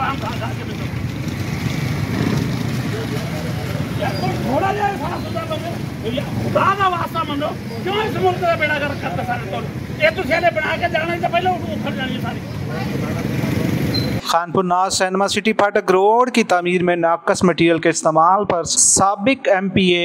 आराम खा के भी थोड़ा जाए साफ सुथरा बने खुदा का वास्ता मनो क्यों इस मुल्क का बेड़ा गर्क करते सारे ये तो सेले बना के जाने से पहले उखड़ जानी सारी। खानपुर नाज सिनेमा सिटी फाटक रोड की तामीर में नाकस मटीरियल के इस्तेमाल पर साबिक MPA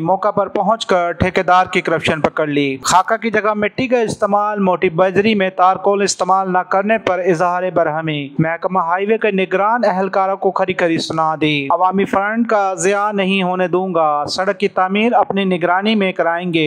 मौका पर पहुंचकर ठेकेदार की करप्शन पकड़ ली। खाका की जगह मिट्टी का इस्तेमाल, मोटी बजरी में तारकोल इस्तेमाल न करने पर इजहार बरहमी। महकमा हाईवे के निगरान एहलकारों को खरी खरी सुना दी। अवामी फंड का ज़िया नहीं होने दूंगा, सड़क की तामीर अपनी निगरानी में कराएंगे।